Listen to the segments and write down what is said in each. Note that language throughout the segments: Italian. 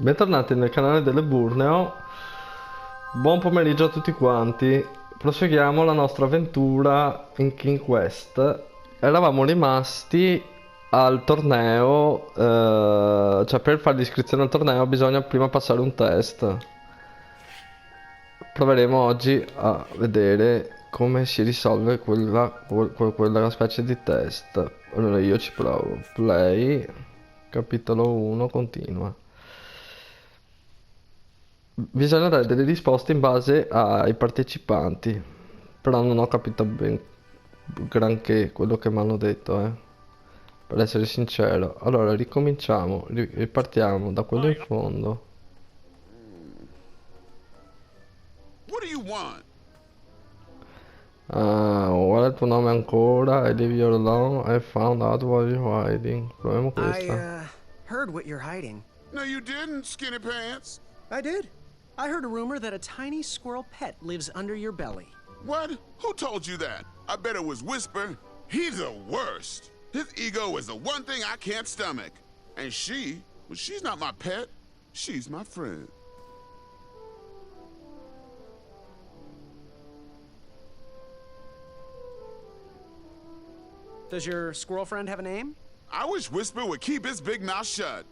Bentornati nel canale delle Burneo. Buon pomeriggio a tutti quanti. Proseguiamo la nostra avventura in King Quest. Eravamo rimasti al torneo, cioè per fare l'iscrizione al torneo bisogna prima passare un test. Proveremo oggi a vedere come si risolve quella specie di test. Allora io ci provo. Play, capitolo 1, continua. Bisogna dare delle risposte in base ai partecipanti, però non ho capito ben granché quello che mi hanno detto, per essere sincero. Allora ricominciamo, ripartiamo da quello in fondo. What do you want? Qual è il tuo nome ancora? I leave you alone, I found out what you're hiding. Proviamo questa. Heard what you're hiding. No, you didn't, skinny pants. I did. I heard a rumor that a tiny squirrel pet lives under your belly. What? Who told you that? I bet it was Whisper. He's the worst. His ego is the one thing I can't stomach. And well, she's not my pet. She's my friend. Does your squirrel friend have a name? I wish Whisper would keep his big mouth shut.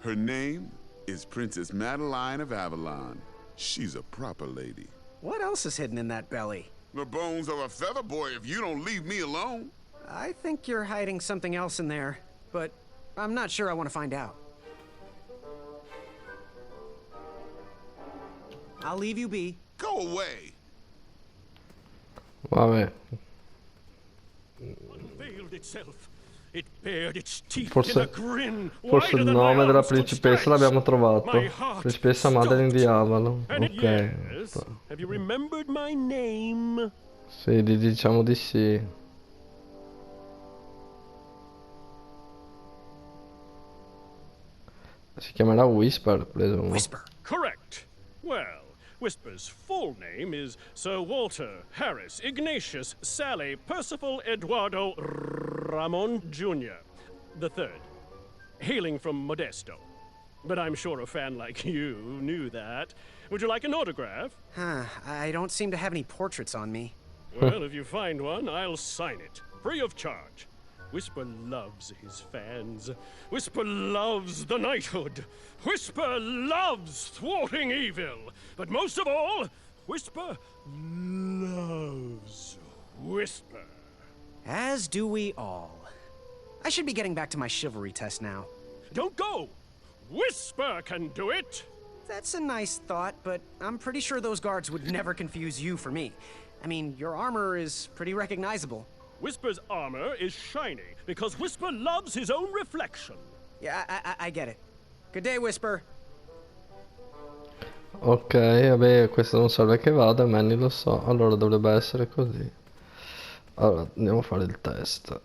Her name is Princess Madeline of Avalon. She's a proper lady. What else is hidden in that belly? The bones of a feather boy if you don't leave me alone. I think you're hiding something else in there, but I'm not sure I want to find out. I'll leave you be. Go away. Vabbè. Forse il nome della principessa l'abbiamo trovato. Principessa Madeline di Avalon. Ok. Sì, diciamo di sì. Si chiamerà Whisper, presumo. Whisper. Correct. Well, Whisper's full name is Sir Walter Harris Ignatius Sally Percival Eduardo Ramon Jr. the Third, hailing from Modesto. But I'm sure a fan like you knew that. Would you like an autograph? I don't seem to have any portraits on me. Well, if you find one, I'll sign it, free of charge. Whisper loves his fans. Whisper loves the knighthood. Whisper loves thwarting evil. But most of all, Whisper loves Whisper. As do we all. I should be getting back to my chivalry test now. Don't go! Whisper can do it! That's a nice thought, but I'm pretty sure those guards would never confuse you for me. I mean, your armor is pretty recognizable. Whisper's armor is shiny because Whisper loves his own reflection. Yeah, I get it. Good day, Whisper. Ok, vabbè, questo non serve che vada, Manny lo so. Allora dovrebbe essere così. Allora, andiamo a fare il test.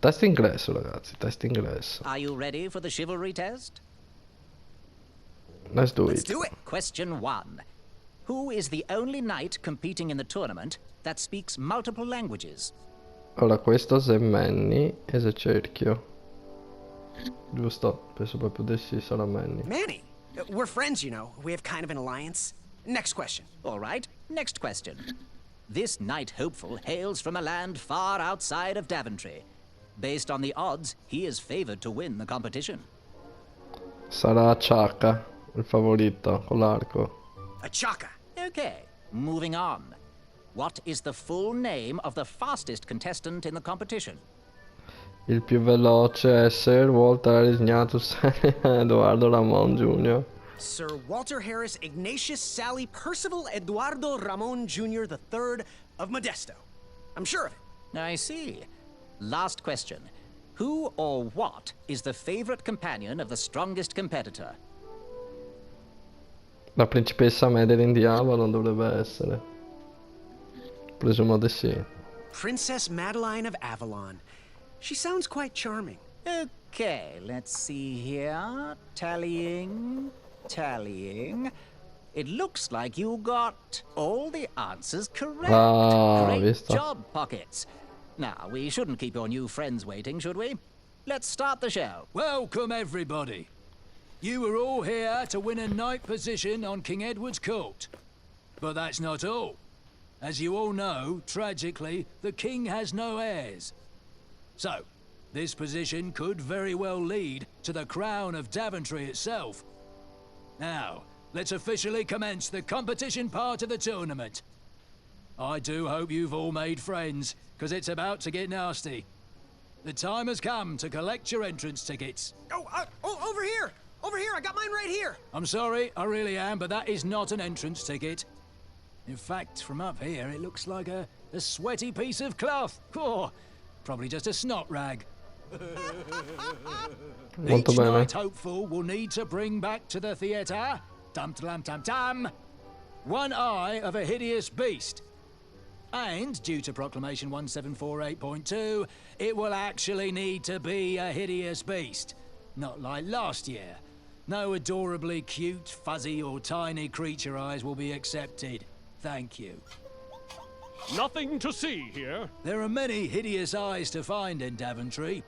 Test ingresso, ragazzi, test ingresso. Are you ready for the chivalry test? Let's do Let's it. do it. Question 1. Who is the only knight competing in the tournament that speaks multiple languages? Allora, questo è Manny e se cerchio. Giusto, penso proprio di sì, sarà Manny. Manny, we're friends, you know. We have kind of an alliance. Next question. All right, next question. This knight hopeful hails from a land far outside of Daventry. Based on the odds, he is favored to win the competition. Sarà Chaka, il favorito, con l'arco. Achaka. Okay, moving on. What is the full name of the fastest contestant in the competition? Il più veloce è Sir Walter Ignatius Eduardo Ramon Jr. Sir Walter Harris Ignatius Sally Percival Eduardo Ramon Jr. the Third of Modesto. I'm sure of it. I see. Last question. Who or what is the favorite companion of the strongest competitor? La principessa Madeline di Avalon dovrebbe essere. Presumo di sì. Princess Madeline of Avalon. She sounds quite charming. Okay, let's see here. Tallying. It looks like you got all the answers correct. Great visto. job, Pockets. Now, we shouldn't keep your new friends waiting, should we? Let's start the show. Welcome, everybody. You were all here to win a knight position on King Edward's court. But that's not all. As you all know, tragically, the king has no heirs. So, this position could very well lead to the crown of Daventry itself. Now, let's officially commence the competition part of the tournament. I do hope you've all made friends, because it's about to get nasty. The time has come to collect your entrance tickets. Oh, over here! Over here, I got mine right here! I'm sorry, I really am, but that is not an entrance ticket. In fact, from up here, it looks like a sweaty piece of cloth. Oh, probably just a snot rag. Molto Each bene. knight hopeful will need to bring back to the theatre, dum-dum-dum-dum, one eye of a hideous beast. And, due to Proclamation 1748.2, it will actually need to be a hideous beast. Not like last year. No adorably cute, fuzzy or tiny creature eyes will be accepted. Thank you. Nothing to see here. There are many hideous eyes to find in Daventry.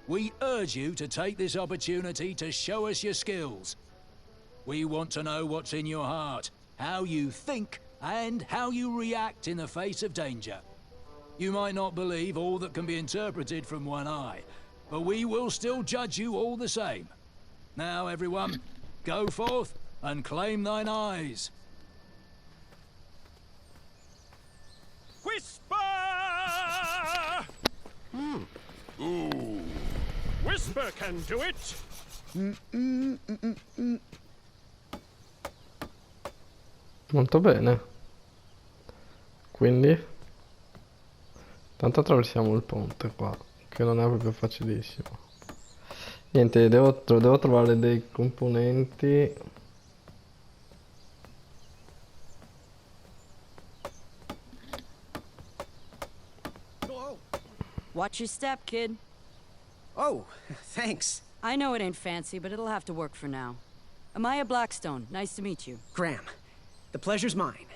We urge you to take this opportunity to show us your skills. We want to know what's in your heart, how you think, and how you react in the face of danger. You might not believe all that can be interpreted from one eye, but we will still judge you all the same. Now, everyone, go forth and claim thine eyes. Whisper! Whisper can do it. Molto bene. Quindi tanto attraversiamo il ponte qua, che non è proprio facilissimo. Niente, devo trovare dei componenti. Watch your step, kid. Oh, thanks. I know it ain't fancy, but it'll have to work for now. Amaya Blackstone, nice to meet you. Graham, the pleasure's mine.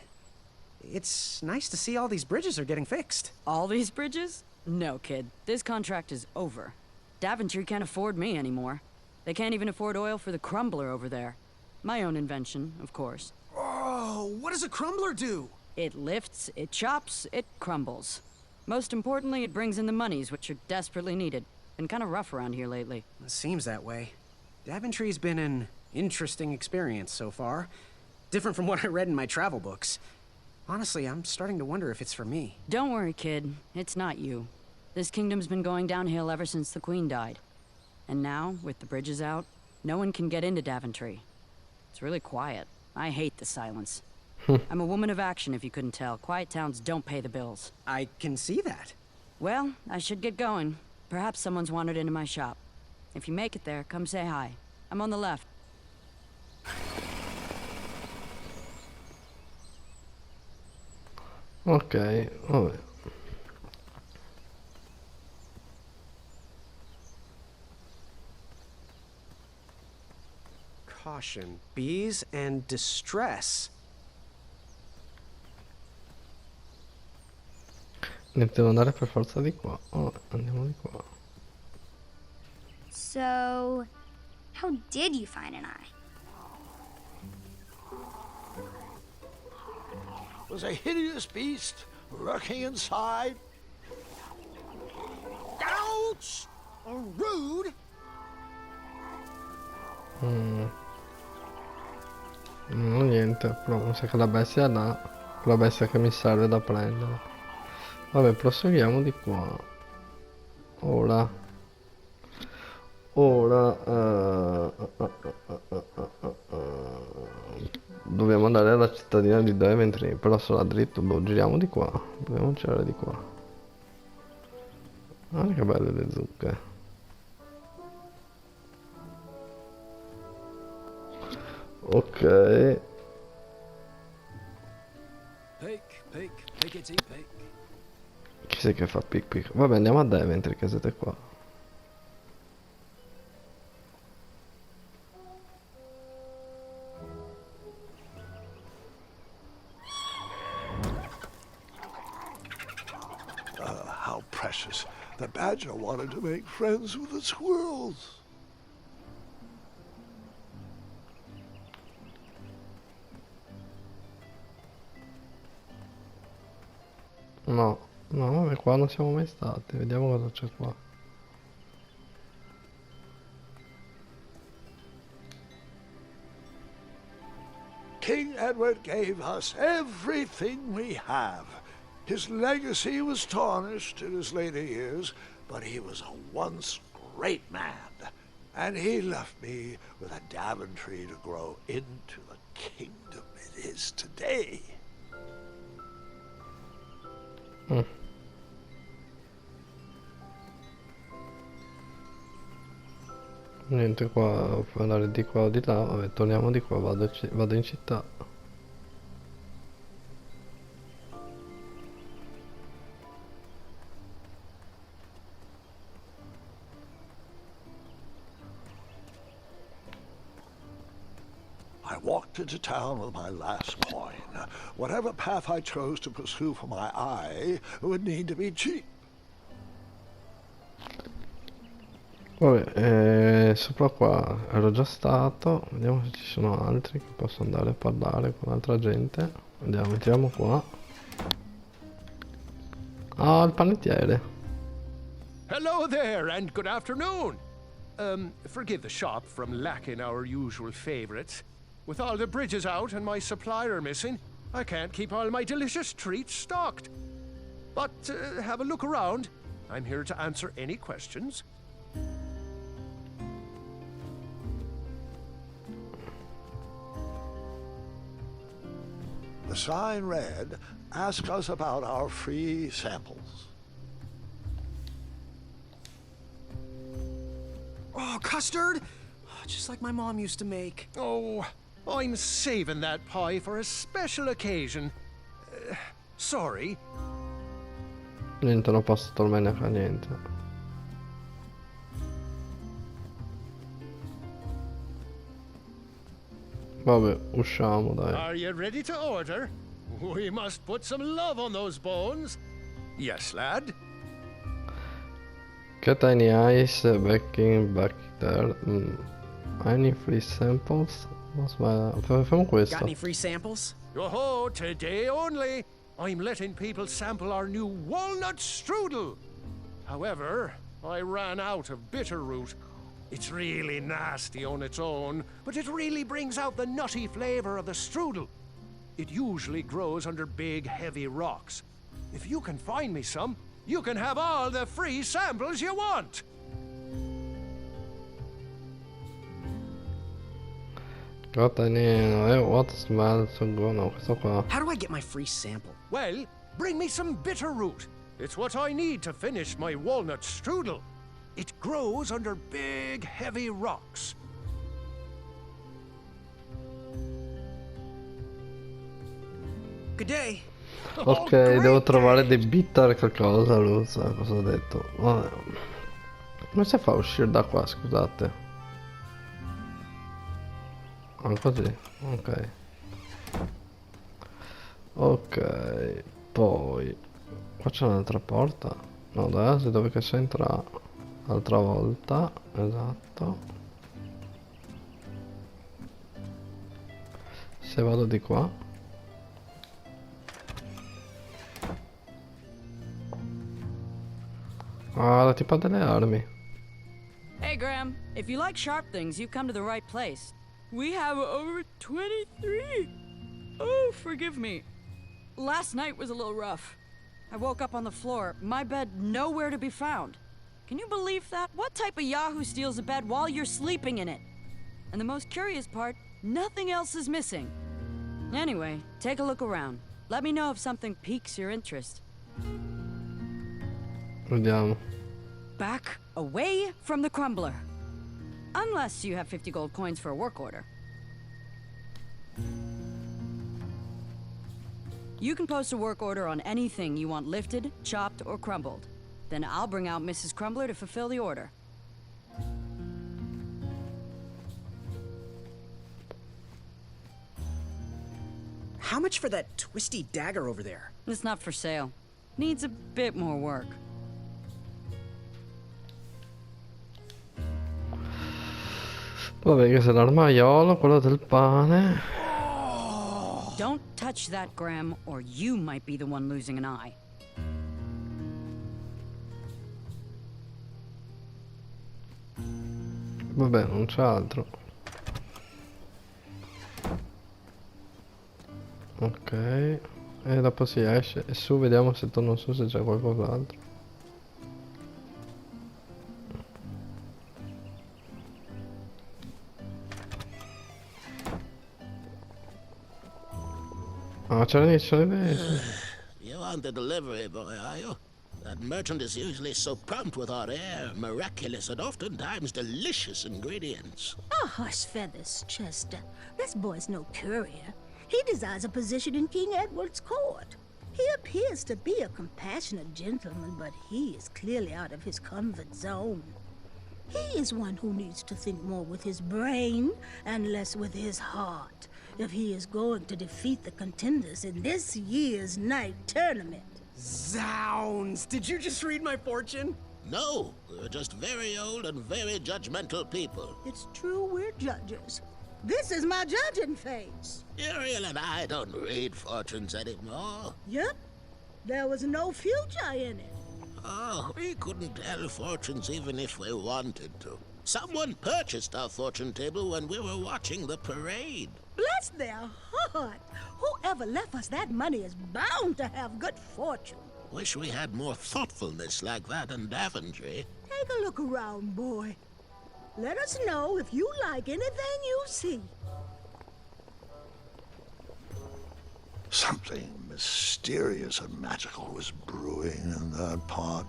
It's nice to see all these bridges are getting fixed. All these bridges? No, kid. This contract is over. Daventry can't afford me anymore. They can't even afford oil for the crumbler over there. My own invention, of course. Oh, what does a crumbler do? It lifts, it chops, it crumbles. Most importantly, it brings in the monies, which are desperately needed. Been kind of rough around here lately. It seems that way. Daventry's been an interesting experience so far. Different from what I read in my travel books. Honestly, I'm starting to wonder if it's for me. Don't worry, kid. It's not you. This kingdom's been going downhill ever since the Queen died. And now, with the bridges out, no one can get into Daventry. It's really quiet. I hate the silence. I'm a woman of action, if you couldn't tell. Quiet towns don't pay the bills. I can see that. Well, I should get going. Perhaps someone's wandered into my shop. If you make it there, come say hi. I'm on the left. Ok, vabbè. Caution, bees and distress. Ne devo andare per forza di qua. Oh, andiamo di qua. So, how did you find an eye? Was a hideous beast lurking inside. Ouch! Rude! No, niente, però mi sa che la bestia è là. La bestia che mi serve da prendere. Vabbè, proseguiamo di qua. Ora dobbiamo andare alla cittadina di Daventry, però sarà dritto. Boh, giriamo di qua. Dobbiamo girare di qua. Guarda che belle le zucche. Ok. Pickety pick. Chi sei che fa pic pic? Vabbè, andiamo a Daventry che siete qua. How precious. The badger wanted to make friends with the squirrels. No, no, vabbè, qua non siamo mai stati. Vediamo cosa c'è qua. King Edward gave us everything we have. His legacy was tarnished in his later years, but he was a once great man. And he left me with a Daventry to grow into the kingdom it is today. Niente qua, puoi andare di qua o di là. Vabbè, torniamo di qua, vado in città. I walked into town with my last coin. Whatever path I chose to pursue for my eye would need to be cheap. Vabbè, sopra qua ero già stato. Vediamo se ci sono altri che posso andare a parlare con altra gente. Andiamo, entriamo qua. Ah, il panettiere. Hello there, and good afternoon. Forgive the shop from lacking our usual favorites. With all the bridges out and my supplier missing, I can't keep all my delicious treats stocked. But have a look around. I'm here to answer any questions. The sign read, "Ask us about our free samples." Oh, custard! Oh, just like my mom used to make. Oh, I'm saving that pie for a special occasion. Sorry. Niente, non posso tornare neanche a niente. Vabbè, usciamo, dai. Are you ready to order? We must put some love on those bones. Yes, lad? Get any ice backing back there. Any free samples? Facciamo Got questo. any free samples? Oh, today only. I'm letting people sample our new walnut strudel. However, I ran out of bitter root. It's really nasty on its own, but it really brings out the nutty flavor of the strudel. It usually grows under big, heavy rocks. If you can find me some, you can have all the free samples you want. Got any? What smells so good? No, questo qua. How do I get my free sample? Well, bring me some bitter root. It's what I need to finish my walnut strudel. It grows under big, heavy rocks. Good day. Ok, devo trovare dei bitter qualcosa, lo sa cosa ho detto. Vabbè. Come si fa a uscire da qua, scusate? Ah, così, ok. Ok, poi qua c'è un'altra porta. No, dove che si entra l'altra volta, esatto. Se vado di qua. Ah, la tipa delle armi. Hey, Graham. If you like sharp things, you've come to the right place. We have over 23. Oh, forgive me. Last night was a little rough. I woke up on the floor, my bed nowhere to be found. Can you believe that? What type of yahoo steals a bed while you're sleeping in it? And the most curious part, nothing else is missing. Anyway, take a look around. Let me know if something piques your interest. Vediamo. Back away from the crumbler. Unless you have 50 gold coins for a work order. You can post a work order on anything you want lifted, chopped, or crumbled. Then I'll bring out Mrs. Crumbler to fulfill the order. How much for that twisty dagger over there? It's not for sale. Needs a bit more work. Vabbè, questo è l'armaiolo, quello del pane. Don't touch that, Graham, or you might be the one losing an eye. Vabbè, non c'è altro. Ok. E dopo si esce. E su, vediamo se torno su se c'è qualcos'altro. Ah, c'è l'inizio di... You aren't the delivery boy, are you? That merchant is usually so prompt with our rare, miraculous, and oftentimes delicious ingredients. Oh, horse feathers, Chester. This boy's no courier. He desires a position in King Edward's court. He appears to be a compassionate gentleman, but he is clearly out of his comfort zone. He is one who needs to think more with his brain and less with his heart if he is going to defeat the contenders in this year's night tournament. Zounds! Did you just read my fortune? No, we're just very old and very judgmental people. It's true we're judges. This is my judging face. Uriel and I don't read fortunes anymore. Yep. There was no future in it. Oh, we couldn't tell fortunes even if we wanted to. Someone purchased our fortune table when we were watching the parade. Bless their heart. Whoever left us that money is bound to have good fortune. Wish we had more thoughtfulness like that in Daventry. Take a look around, boy. Let us know if you like anything you see. Something mysterious and magical was brewing in that pot.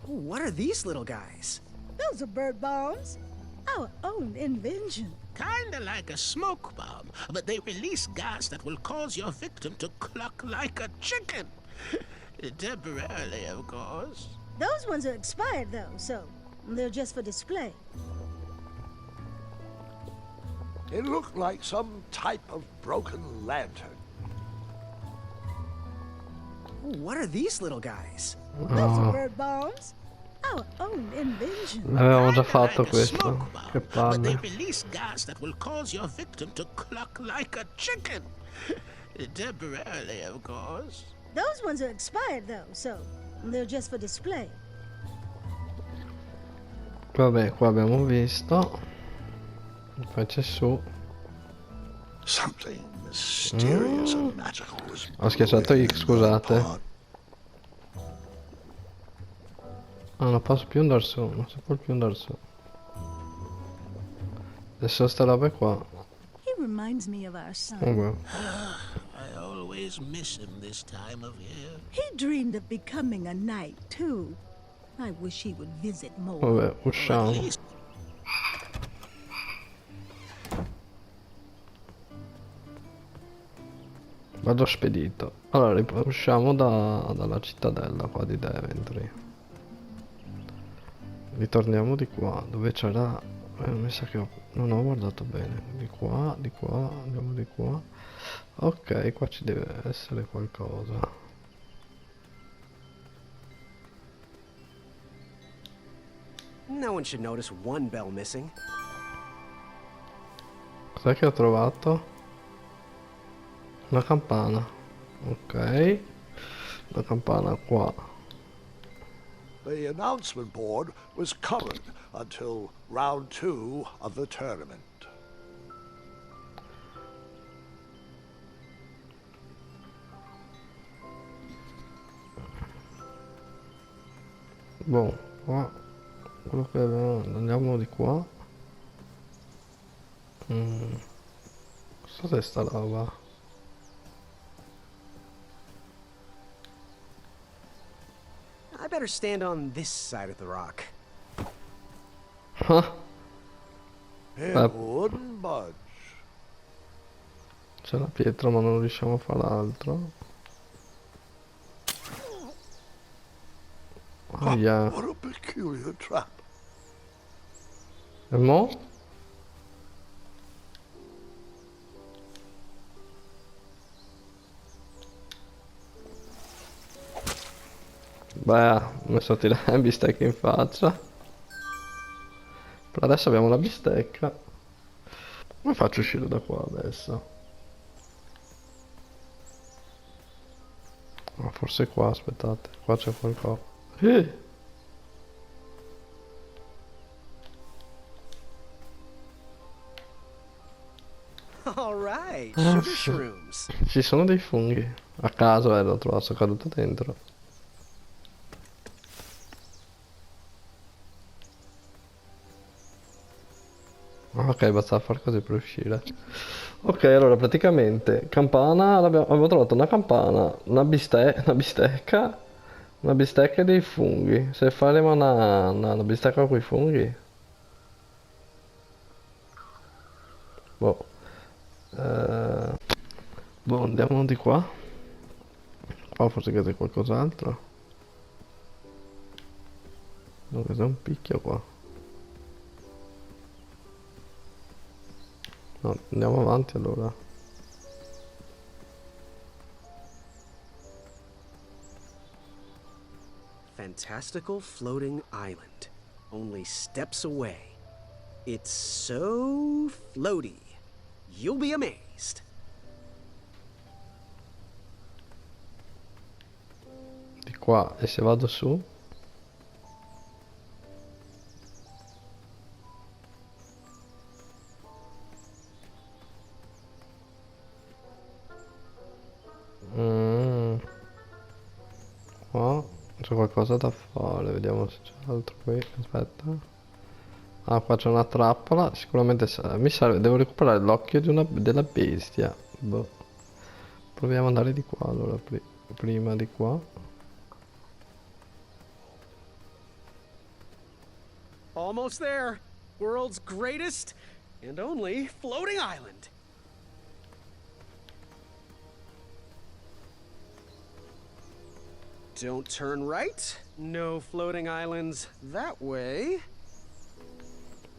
What are these little guys? Those are bird bombs. Our own invention. Kinda like a smoke bomb, but they release gas that will cause your victim to cluck like a chicken. Temporarily, of course. Those ones are expired, though, so they're just for display. It looked like some type of broken lantern. What are these little guys? Those are bird bombs. Our own invention. L'avevamo già fatto questo. Che But they palle. release gas that will cause your victim to cluck like a chicken. Temporarily, of course. Those ones are expired, though, so they're just for display. Vabbè, qua abbiamo visto. Poi c'è su. Something mysterious and magical was Ho schiacciato brewing X, in scusate. that pot. Ah, non posso più andare su, non si può più andare su. Adesso sta roba qua. He reminds me of our son. Vabbè. I always miss him this time of year. He dreamed of becoming a knight, too. I wish he would visit more. Vabbè, usciamo. Vado spedito. Allora, usciamo dalla cittadella qua di Daventry. Ritorniamo di qua, dove c'era... mi sa che non ho guardato bene. Di qua, andiamo di qua. Ok, qua ci deve essere qualcosa. No one should notice one bell missing. Cos'è che ho trovato? Una campana. Ok. Una campana qua. The announcement board was covered until round 2 of the tournament. Boh, qua. Quello che avevamo. Andiamo di qua. Cos'è sta roba? I better stand on this side of the rock. Ah, It wouldn't budge. c'è la pietra ma non riusciamo a fare altro. Aia. What a peculiar trap. E mo? Beh, ho messo a tirare la bistecca in faccia. Per adesso abbiamo la bistecca. Come faccio a uscire da qua adesso? Ah, forse qua, aspettate, qua c'è qualcosa. All right, Ah, sugar sì. shrooms. Ci sono dei funghi. A caso, l'ho trovato, sono caduto dentro. Ah, ok, basta far così per uscire. Ok, allora praticamente campana, abbiamo trovato una campana, una bistecca e dei funghi. Se faremo una bistecca con i funghi, boh. Eh, boh, andiamo di qua. Qua forse che c'è qualcos'altro. No, che c'è un picchio qua. No, andiamo avanti allora. Fantastical floating island. Only steps away. It's so floaty. You'll be amazed. Di qua, e se vado su? Qua c'è qualcosa da fare, vediamo se c'è altro qui, aspetta. Ah, qua c'è una trappola, sicuramente mi serve, devo recuperare l'occhio della bestia. Boh. Proviamo ad andare di qua allora, prima di qua. Almost there. World's greatest and only floating island. Don't turn right. No floating islands that way.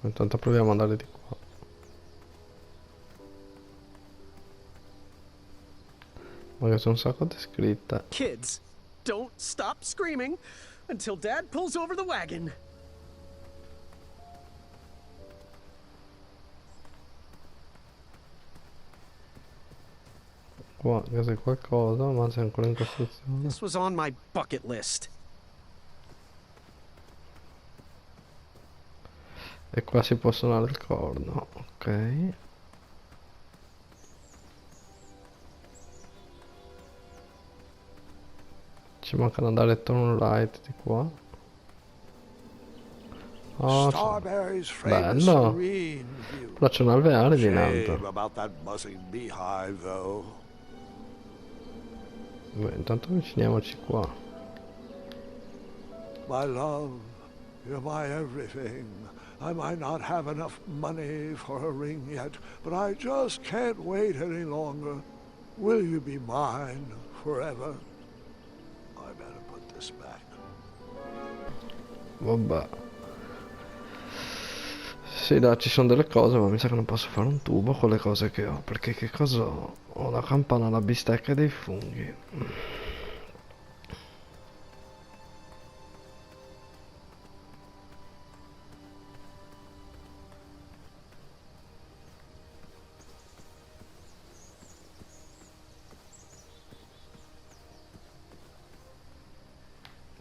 Intanto proviamo ad andare di qua. Ma che c'è un sacco di scritte. Kids, don't stop screaming until Dad pulls over the wagon. Qua che c'è qualcosa, ma c'è ancora in costruzione. This was on my bucket list. E qua si può suonare il corno, ok. Ci manca da andare turn right di qua. Oh, Starberry's famous bello! serene view. Là c'è un alveare di in Shame alto. about that buzzing beehive, though. Beh, intanto avviciniamoci qua. My love, you're my everything. I might not have enough money for a ring yet, but I just can't wait any longer. Will you be mine forever? I better put this back. Vabbè. Sì, dai, ci sono delle cose, ma mi sa che non posso fare un tubo con le cose che ho. Perché che cosa ho? Ho la campana, la bistecca e dei funghi.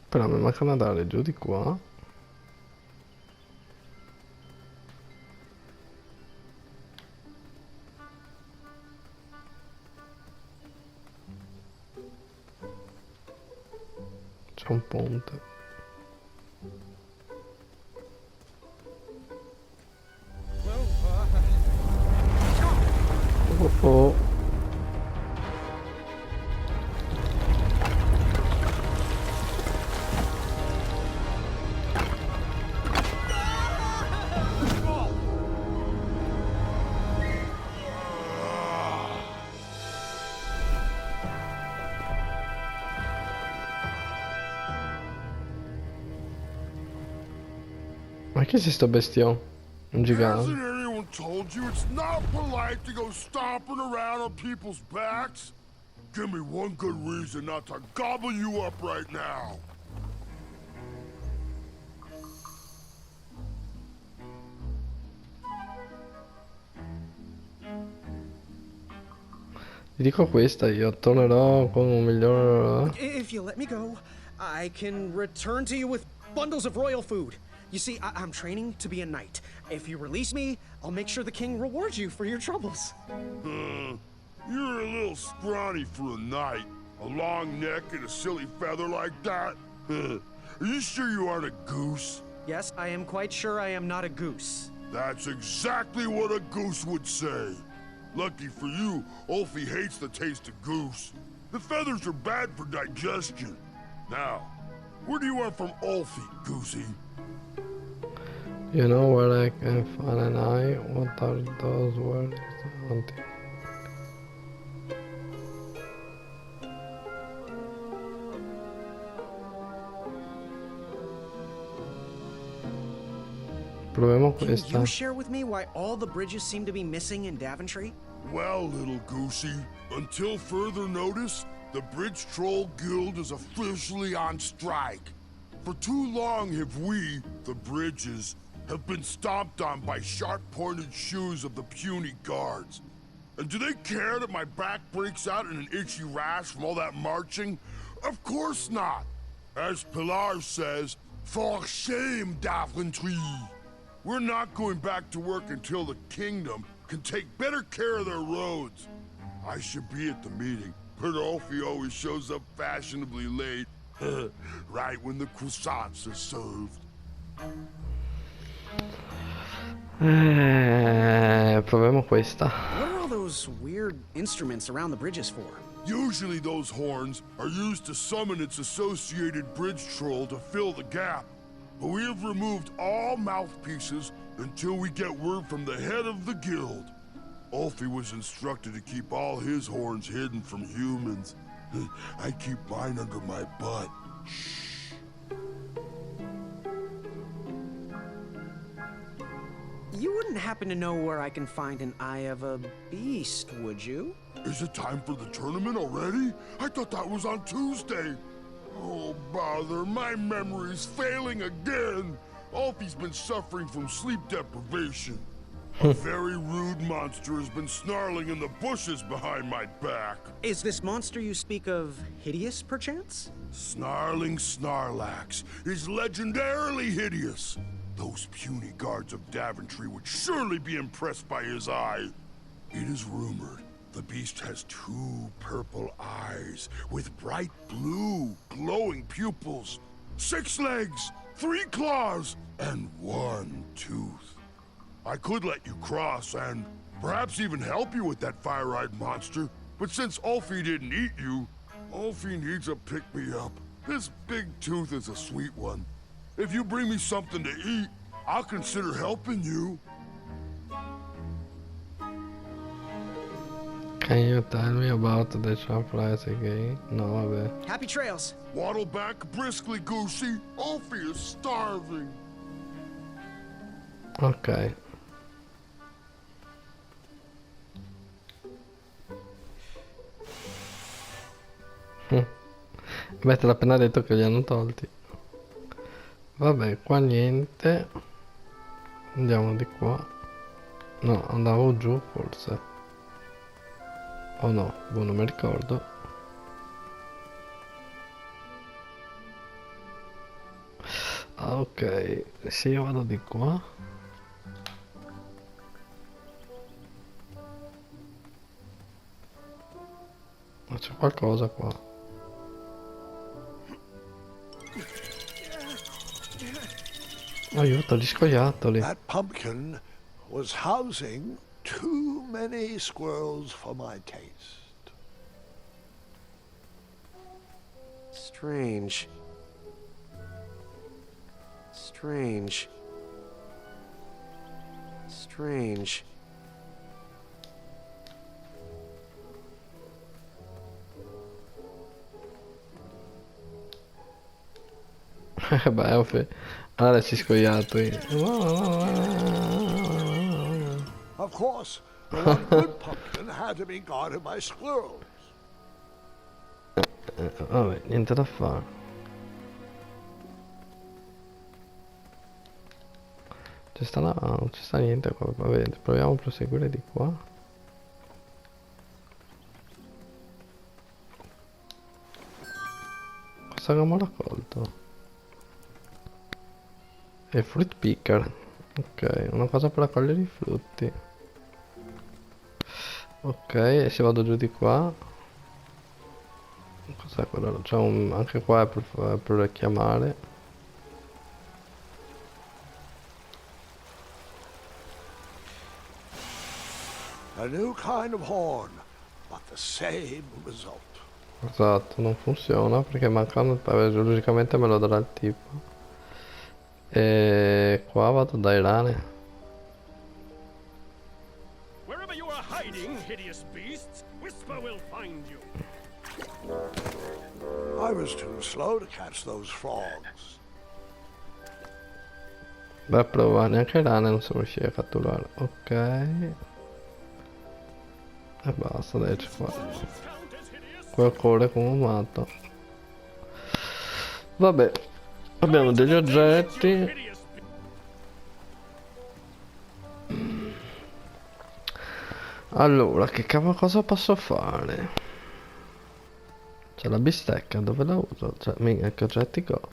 Però mi manca da andare giù di qua. C'è un ponte. Oh oh. Ma che è sto bestione? Un gigante. Hasn't anyone told you it's not polite to go stomping around on people's backs? Give me one good reason not to gobble you up right now. Ti dico questa, io tornerò con un miglior... If you let me go, I can return to you with bundles of royal food. You see, I'm training to be a knight. If you release me, I'll make sure the king rewards you for your troubles. You're a little scrawny for a knight. A long neck and a silly feather like that? Are you sure you aren't a goose? Yes, I am quite sure I am not a goose. That's exactly what a goose would say. Lucky for you, Ulfie hates the taste of goose. The feathers are bad for digestion. Now, where do you want from Ulfie, Goosey? You know where I can find an eye? What are those words? Proviamo Can questa. you share with me why all the bridges seem to be missing in Daventry? Well, little Goosey, until further notice, the Bridge Troll Guild is officially on strike. For too long have we, the Bridges, have been stomped on by sharp-pointed shoes of the puny guards. And do they care that my back breaks out in an itchy rash from all that marching? Of course not. As Pilar says, for shame, Daventry. We're not going back to work until the kingdom can take better care of their roads. I should be at the meeting, but Ulfie always shows up fashionably late. Right when the croissants are served. Proviamo questa. What are all those weird instruments around the bridges for? Usually those horns are used to summon its associated bridge troll to fill the gap. But we have removed all mouthpieces until we get word from the head of the guild. Ulfie was instructed to keep all his horns hidden from humans. I keep mine under my butt. Shh. You wouldn't happen to know where I can find an eye of a beast, would you? Is it time for the tournament already? I thought that was on Tuesday. Oh, bother, my memory's failing again. Ulfie's been suffering from sleep deprivation. A very rude monster has been snarling in the bushes behind my back. Is this monster you speak of hideous, perchance? Snarling Snarlax is legendarily hideous. Those puny guards of Daventry would surely be impressed by his eye. It is rumored the beast has 2 purple eyes with bright blue, glowing pupils, 6 legs, 3 claws, and 1 tooth. I could let you cross and perhaps even help you with that fire-eyed monster, but since Ulfie didn't eat you, Ulfie needs a pick-me-up. This big tooth is a sweet one. If you bring me something to eat, I'll consider helping you. Can you tell me about the shop price again? No, vabbè. Happy trails. Waddle back briskly, Goosey. Ulfie is starving. Ok. Beh, te l'ha appena detto che li hanno tolti. Vabbè, qua niente. Andiamo di qua. No, andavo giù forse. Oh no, boh, non mi ricordo. Ah, ok, se io vado di qua. Ma c'è qualcosa qua. Aiuto, gli scoiattoli. That pumpkin was housing too many squirrels for my taste. Strange. Strange. Strange. Beh, allora ci scoiattoli. Of course, the one good pumpkin had to be guarded by squirrels. Vabbè, niente da fare. Non ci sta niente qua. Vabbè, proviamo a proseguire di qua. cosa che abbiamo raccolto? E fruit picker. Ok, una cosa per raccogliere i frutti. Ok, e se vado giù di qua. Cos'è quello? C'è anche qua è per chiamare. A new kind of horn, but the same result. Esatto, non funziona perché mancano. Logicamente me lo darà il tipo. E qua vado dai rane. Wherever you are hiding, hideous beasts, Whisper will find you. I was too slow to catch those frogs. Beh, prova, neanche i rane non sono riusciti a catturare. Ok. E basta, dai, c'è qua. Qua corre come un matto. Vabbè, abbiamo degli oggetti. Allora, che cavolo cosa posso fare? C'è la bistecca, dove la uso? Cioè, mica, che oggetti che ho?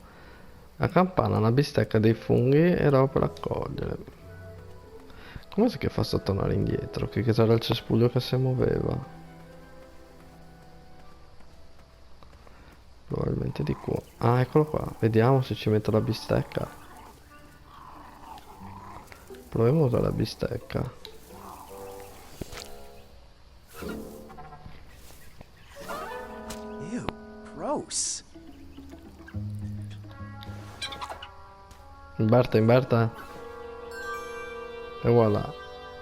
La campana, una bistecca, dei funghi e roba per raccogliere. Come si che fa sto tornare indietro? Che c'era il cespuglio che si muoveva? Probabilmente di qua. Ah, eccolo qua. Vediamo se ci metto la bistecca. Proviamo a usare la bistecca. Ew, gross. Inverta. E voilà.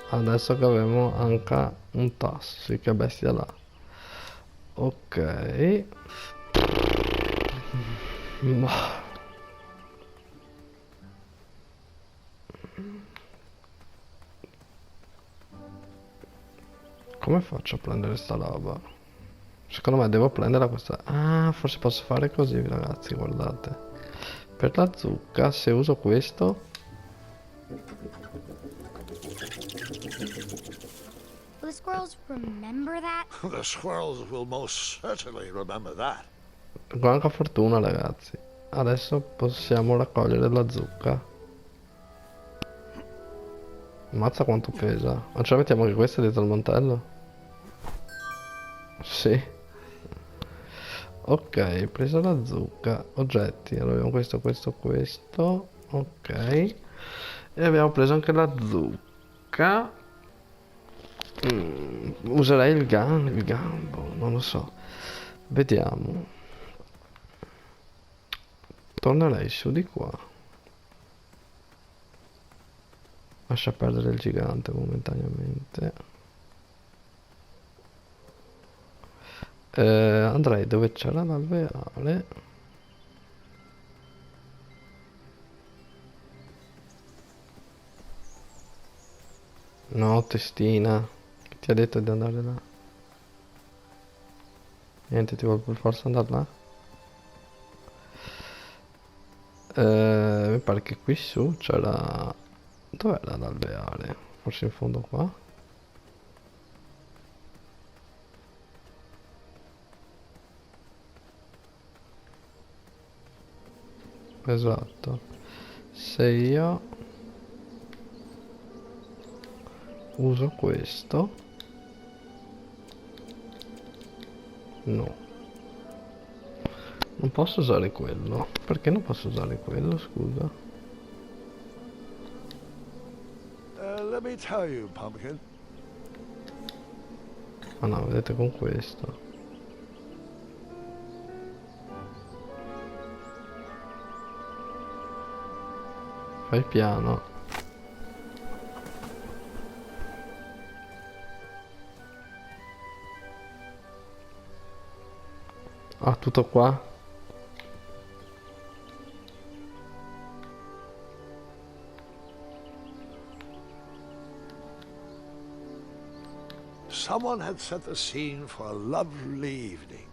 Adesso che abbiamo anche un tasto. Sì, che bestia là. Ok. Come faccio a prendere sta roba? Secondo me devo prendere questa. Ah, forse posso fare così, ragazzi, guardate. Per la zucca, se uso questo. Will the squirrels remember that? The squirrels will most certainly remember that. Quanta fortuna, ragazzi. Adesso possiamo raccogliere la zucca. Ammazza quanto pesa. Ma ce la mettiamo anche questa dietro al mantello? Sì. Ok, preso la zucca. Oggetti. Allora abbiamo questo. Ok. E abbiamo preso anche la zucca. Userei il gambo. Non lo so. Vediamo. Tornerei su di qua. Lascia perdere il gigante momentaneamente. Andrei dove c'era l'alveare. No, testina. Chi ti ha detto di andare là? Niente, ti vuole per forza andare là? Mi pare che qui su c'era. Dov'era l'alveare? Forse in fondo qua? Esatto. Se io uso questo, no, non posso usare quello. Perché non posso usare quello, scusa? Let me tell you, Pumpkin. Ah no, vedete con questo. Fai piano. Ah, tutto qua? Someone had set the scene for a lovely evening.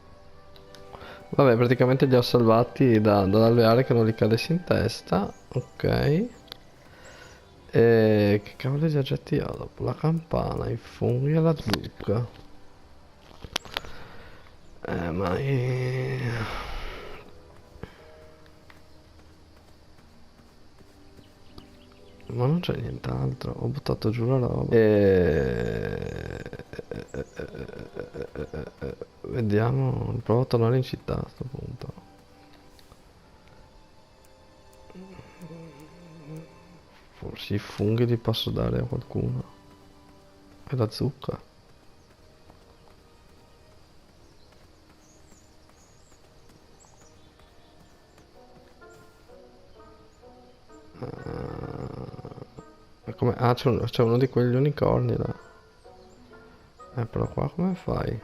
Vabbè, praticamente li ho salvati dall'alveare che non gli cadessi in testa. Ok. E che cavolo di oggetti ho dopo? La campana, i funghi e la zucca. Ma non c'è nient'altro, ho buttato giù la roba. Vediamo, provo a tornare in città a sto punto. Forse i funghi li posso dare a qualcuno. E la zucca. Come? Ah, c'è uno di quegli unicorni là. Però qua come fai?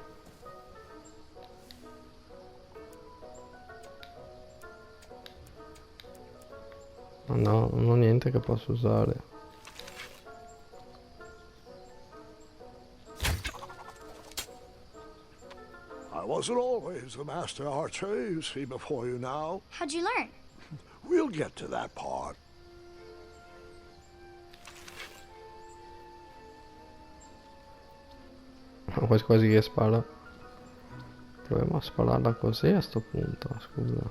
Ma no, non ho niente che posso usare. I wasn't always the master archer you see before you now. How'd you learn? We'll get to that part. Quasi quasi che spara. Proviamo a spararla così a sto punto, scusa.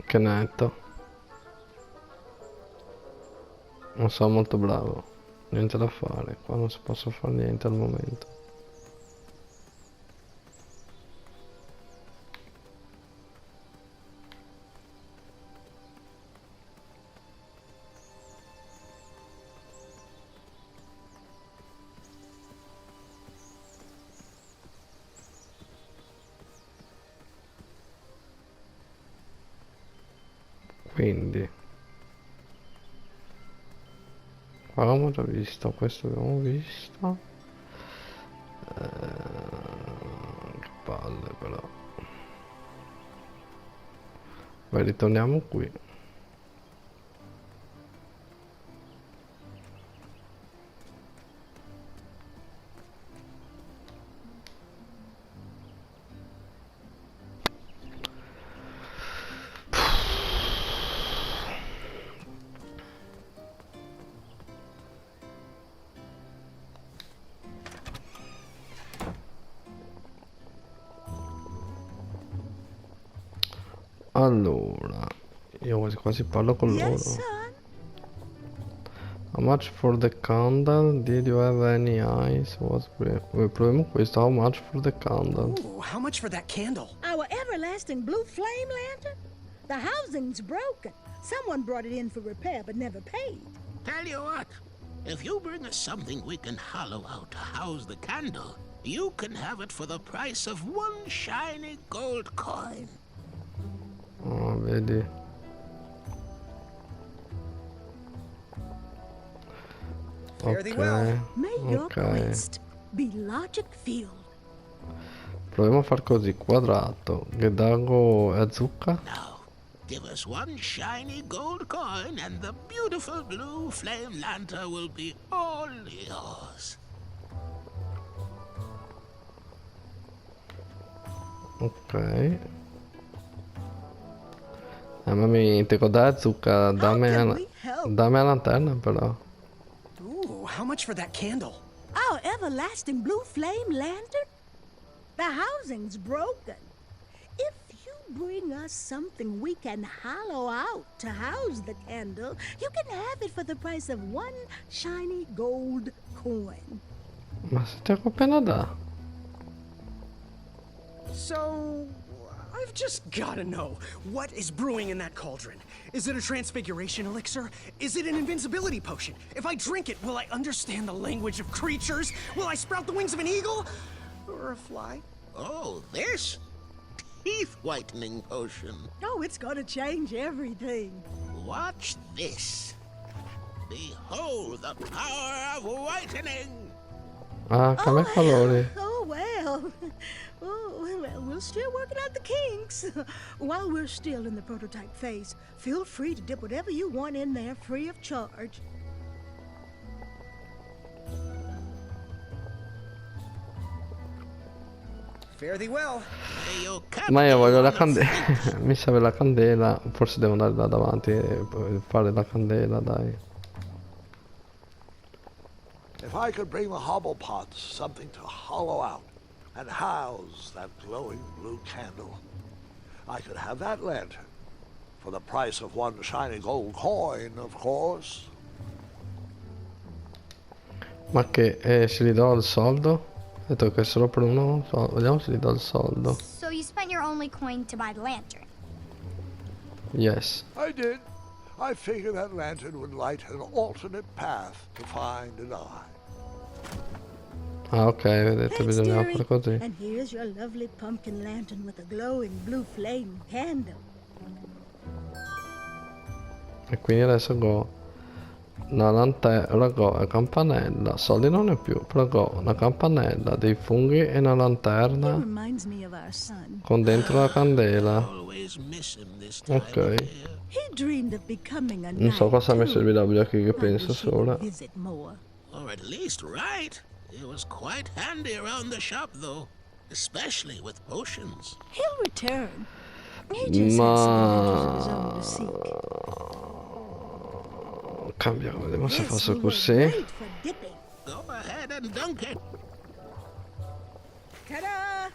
Che netto. Non sono molto bravo. Niente da fare, qua non si posso fare niente al momento. Quindi qua avevamo già visto, questo abbiamo visto. Che palle però. Beh, ritorniamo qui. Allora, io quasi quasi parlo con loro. How much for the candle? Did you have any eyes? Proviamo questo. How much for the candle? Ooh, how much for that candle? Our everlasting blue flame lantern? The housing's broken. Someone brought it in for repair but never paid. Tell you what, if you bring us something we can hollow out to house the candle, you can have it for the price of one shiny gold coin. Oh, vedi. Fare thee well. May your quest be logic filled. Proviamo a far così, quadrato, Gedago e zucca. Now, give us one shiny gold coin and the beautiful blue flame lantern will be all yours. Ok. Ma mi dico dai zucca, dammi la lanterna però. Ooh, how much for that candle? Our everlasting blue flame lantern? The housing's broken. If you bring us something we can hollow out to house the candle, you can have it for the price of one shiny gold coin. Ma se te appena da. So, I've just gotta know, what is brewing in that cauldron? Is it a transfiguration elixir? Is it an invincibility potion? If I drink it, will I understand the language of creatures? Will I sprout the wings of an eagle? Or a fly? Oh, this? Teeth whitening potion. Oh, it's gonna change everything. Watch this. Behold the power of whitening. Ah, cambia colori. Oh, well. Oh, well, we're still working out the kinks. While we're still in the prototype phase, feel free to dip whatever you want in there free of charge. Fare thee well. Ma io voglio la candela. Mi serve la candela. Forse devo andare là davanti e fare la candela, dai. If I could bring the hobble pots something to hollow out and house that glowing blue candle, I could have that lantern. For the price of one shiny gold coin, of course. Ma che se gli do il soldo? Ho detto che solo per uno. Vediamo se gli do il soldo. So you spent your only coin to buy the lantern? Yes. I did. I figured that lantern would light an alternate path to find an eye. Ah, ok, vedete, Thanks, bisognava dearie. fare così. And here's your lovely pumpkin lantern with a glowing blue flame candle. E quindi adesso go una lanterna, go la campanella, soldi non ne più, però go una campanella, dei funghi e una He lanterna reminds me of our son. con dentro la candela. Always miss him this time Ok. of year. He dreamed of becoming a Non so knight, cosa mi too. servirà qui che I penso wish he solo. would visit more. Or at least right. It was quite handy around the shop, though. Especially with potions. He'll return. He just has some adventures of his own to seek. Cambiamo, vediamo se This faccio will work così. great for dipping. Go ahead and dunk it. Ta-da!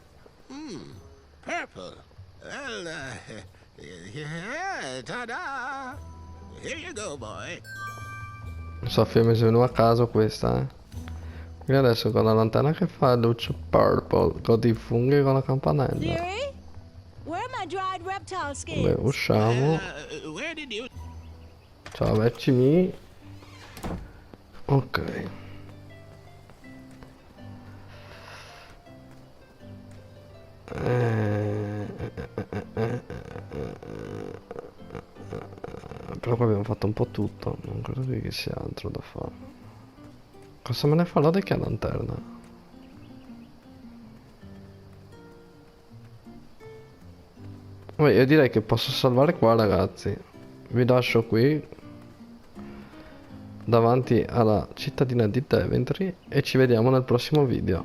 Purple. Well, yeah, ta-da! Here you go, boy. Sofia mi è venuta a caso questa, eh. Quindi adesso con la lanterna che fa luce purple, con i funghi con la campanella. Dearie, where are my dried reptile skins? Beh, usciamo. Where did you... Ciao vecchi miei. Ok. Però qua abbiamo fatto un po' tutto, non credo che sia altro da fare. Cosa me ne farò di che lanterna? Beh, io direi che posso salvare qua, ragazzi. Vi lascio qui davanti alla cittadina di Daventry e ci vediamo nel prossimo video.